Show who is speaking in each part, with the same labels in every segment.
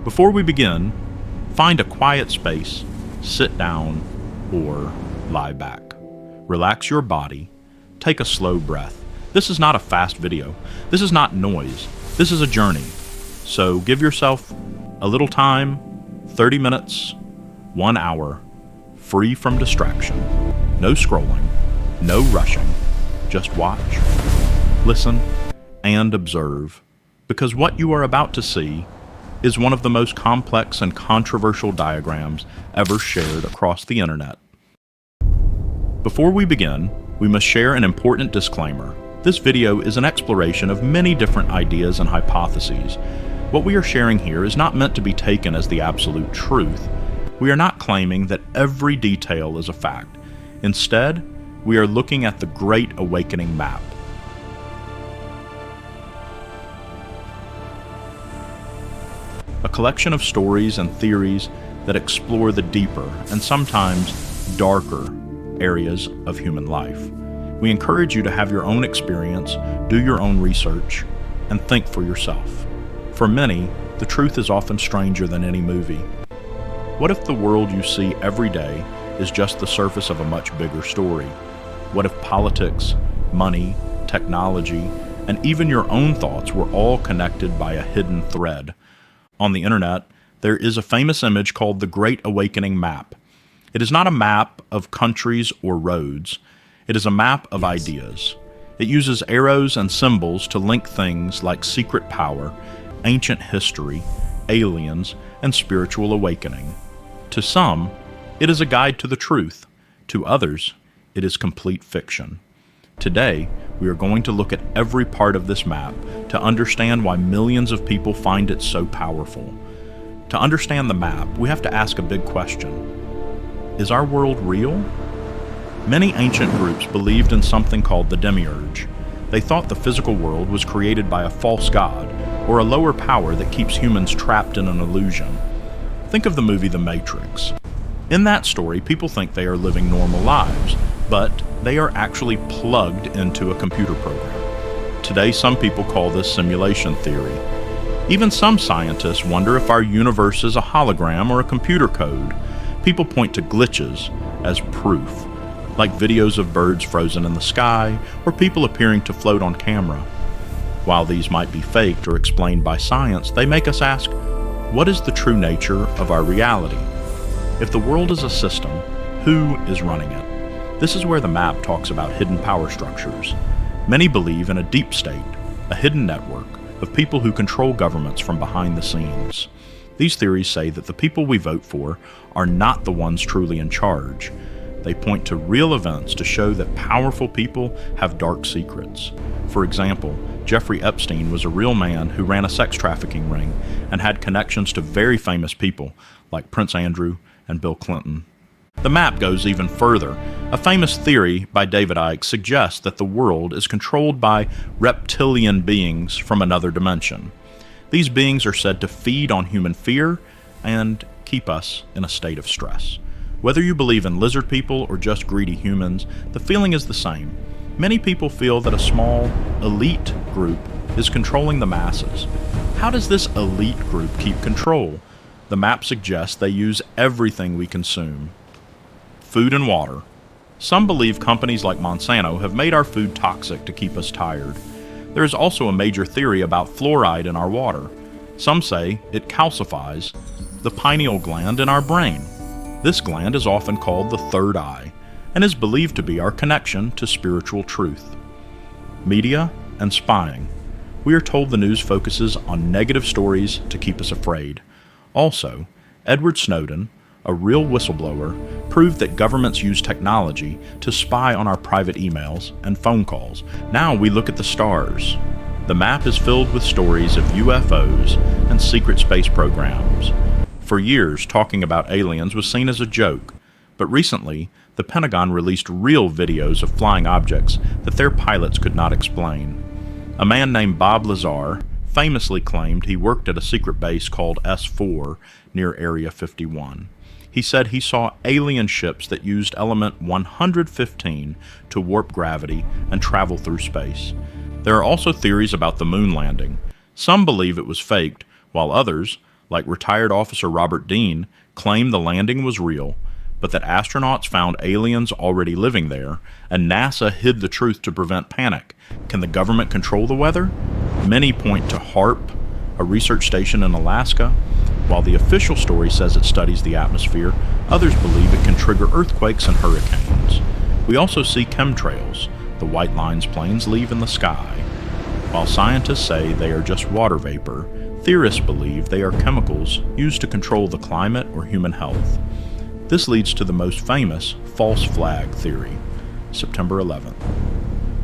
Speaker 1: Before we begin, find a quiet space, sit down, or lie back. Relax your body, take a slow breath. This is not a fast video. This is not noise. This is a journey. So give yourself a little time, 30 minutes, 1 hour, free from distraction. No scrolling, no rushing. Just watch, listen, and observe. Because what you are about to see is one of the most complex and controversial diagrams ever shared across the internet. Before we begin, we must share an important disclaimer. This video is an exploration of many different ideas and hypotheses. What we are sharing here is not meant to be taken as the absolute truth. We are not claiming that every detail is a fact. Instead, we are looking at the Great Awakening map. A collection of stories and theories that explore the deeper and sometimes darker areas of human life. We encourage you to have your own experience, do your own research, and think for yourself. For many, the truth is often stranger than any movie. What if the world you see every day is just the surface of a much bigger story? What if politics, money, technology, and even your own thoughts were all connected by a hidden thread? On the internet, there is a famous image called the Great Awakening map. It is not a map of countries or roads. It is a map of ideas. It uses arrows and symbols to link things like secret power, ancient history, aliens, and spiritual awakening. To some, it is a guide to the truth. To others, it is complete fiction. Today, we are going to look at every part of this map to understand why millions of people find it so powerful. To understand the map, we have to ask a big question. Is our world real? Many ancient groups believed in something called the Demiurge. They thought the physical world was created by a false god, or a lower power that keeps humans trapped in an illusion. Think of the movie The Matrix. In that story, people think they are living normal lives, but they are actually plugged into a computer program. Today, some people call this simulation theory. Even some scientists wonder if our universe is a hologram or a computer code. People point to glitches as proof, like videos of birds frozen in the sky or people appearing to float on camera. While these might be faked or explained by science, they make us ask, what is the true nature of our reality? If the world is a system, who is running it? This is where the map talks about hidden power structures. Many believe in a deep state, a hidden network of people who control governments from behind the scenes. These theories say that the people we vote for are not the ones truly in charge. They point to real events to show that powerful people have dark secrets. For example, Jeffrey Epstein was a real man who ran a sex trafficking ring and had connections to very famous people like Prince Andrew and Bill Clinton. The map goes even further. A famous theory by David Icke suggests that the world is controlled by reptilian beings from another dimension. These beings are said to feed on human fear and keep us in a state of stress. Whether you believe in lizard people or just greedy humans, the feeling is the same. Many people feel that a small, elite group is controlling the masses. How does this elite group keep control? The map suggests they use everything we consume. Food and water. Some believe companies like Monsanto have made our food toxic to keep us tired. There is also a major theory about fluoride in our water. Some say it calcifies the pineal gland in our brain. This gland is often called the third eye and is believed to be our connection to spiritual truth. Media and spying. We are told the news focuses on negative stories to keep us afraid. Also, Edward Snowden, a real whistleblower, proved that governments use technology to spy on our private emails and phone calls. Now we look at the stars. The map is filled with stories of UFOs and secret space programs. For years, talking about aliens was seen as a joke, but recently, the Pentagon released real videos of flying objects that their pilots could not explain. A man named Bob Lazar famously claimed he worked at a secret base called S4 near Area 51. He said he saw alien ships that used element 115 to warp gravity and travel through space. There are also theories about the moon landing. Some believe it was faked, while others, like retired officer Robert Dean, claim the landing was real, but that astronauts found aliens already living there, and NASA hid the truth to prevent panic. Can the government control the weather? Many point to HAARP, a research station in Alaska. While the official story says it studies the atmosphere, others believe it can trigger earthquakes and hurricanes. We also see chemtrails, the white lines planes leave in the sky. While scientists say they are just water vapor, theorists believe they are chemicals used to control the climate or human health. This leads to the most famous false flag theory, September 11th.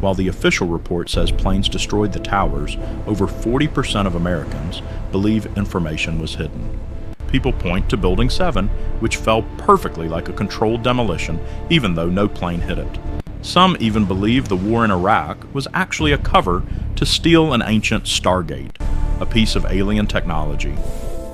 Speaker 1: While the official report says planes destroyed the towers, over 40% of Americans believe information was hidden. People point to Building 7, which fell perfectly like a controlled demolition, even though no plane hit it. Some even believe the war in Iraq was actually a cover to steal an ancient Stargate, a piece of alien technology.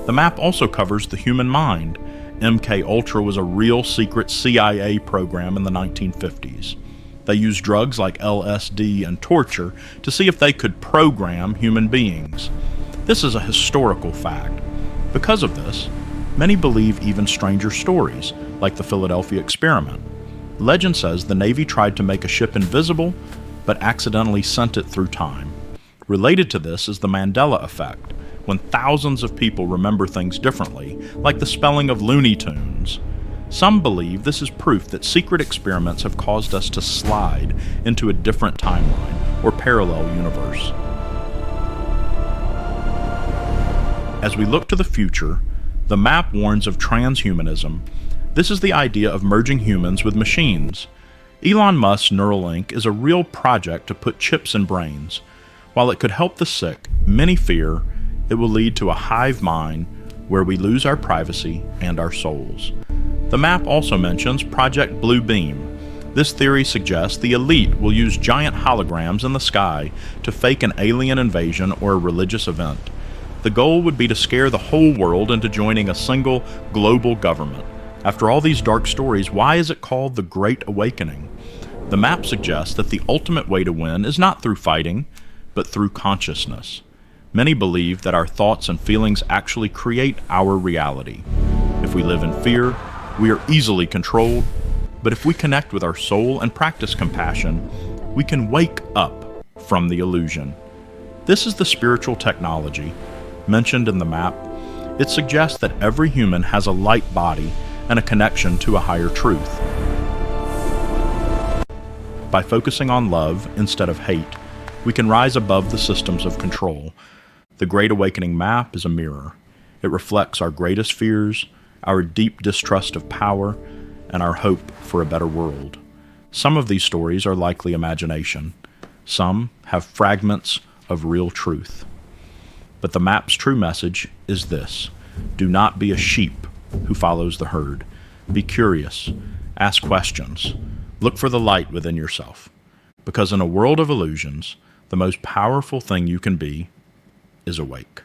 Speaker 1: The map also covers the human mind. MK Ultra was a real secret CIA program in the 1950s. They used drugs like LSD and torture to see if they could program human beings. This is a historical fact. Because of this, many believe even stranger stories, like the Philadelphia experiment. Legend says the Navy tried to make a ship invisible, but accidentally sent it through time. Related to this is the Mandela effect, when thousands of people remember things differently, like the spelling of Looney Tunes. Some believe this is proof that secret experiments have caused us to slide into a different timeline or parallel universe. As we look to the future, the map warns of transhumanism. This is the idea of merging humans with machines. Elon Musk's Neuralink is a real project to put chips in brains. While it could help the sick, many fear it will lead to a hive mind where we lose our privacy and our souls. The map also mentions Project Blue Beam. This theory suggests the elite will use giant holograms in the sky to fake an alien invasion or a religious event. The goal would be to scare the whole world into joining a single global government. After all these dark stories, why is it called the Great Awakening? The map suggests that the ultimate way to win is not through fighting, but through consciousness. Many believe that our thoughts and feelings actually create our reality. If we live in fear, we are easily controlled, but if we connect with our soul and practice compassion, we can wake up from the illusion. This is the spiritual technology mentioned in the map. It suggests that every human has a light body and a connection to a higher truth. By focusing on love instead of hate, we can rise above the systems of control. The Great Awakening map is a mirror. It reflects our greatest fears, our deep distrust of power, and our hope for a better world. Some of these stories are likely imagination. Some have fragments of real truth. But the map's true message is this: do not be a sheep who follows the herd. Be curious, ask questions, look for the light within yourself. Because in a world of illusions, the most powerful thing you can be is awake.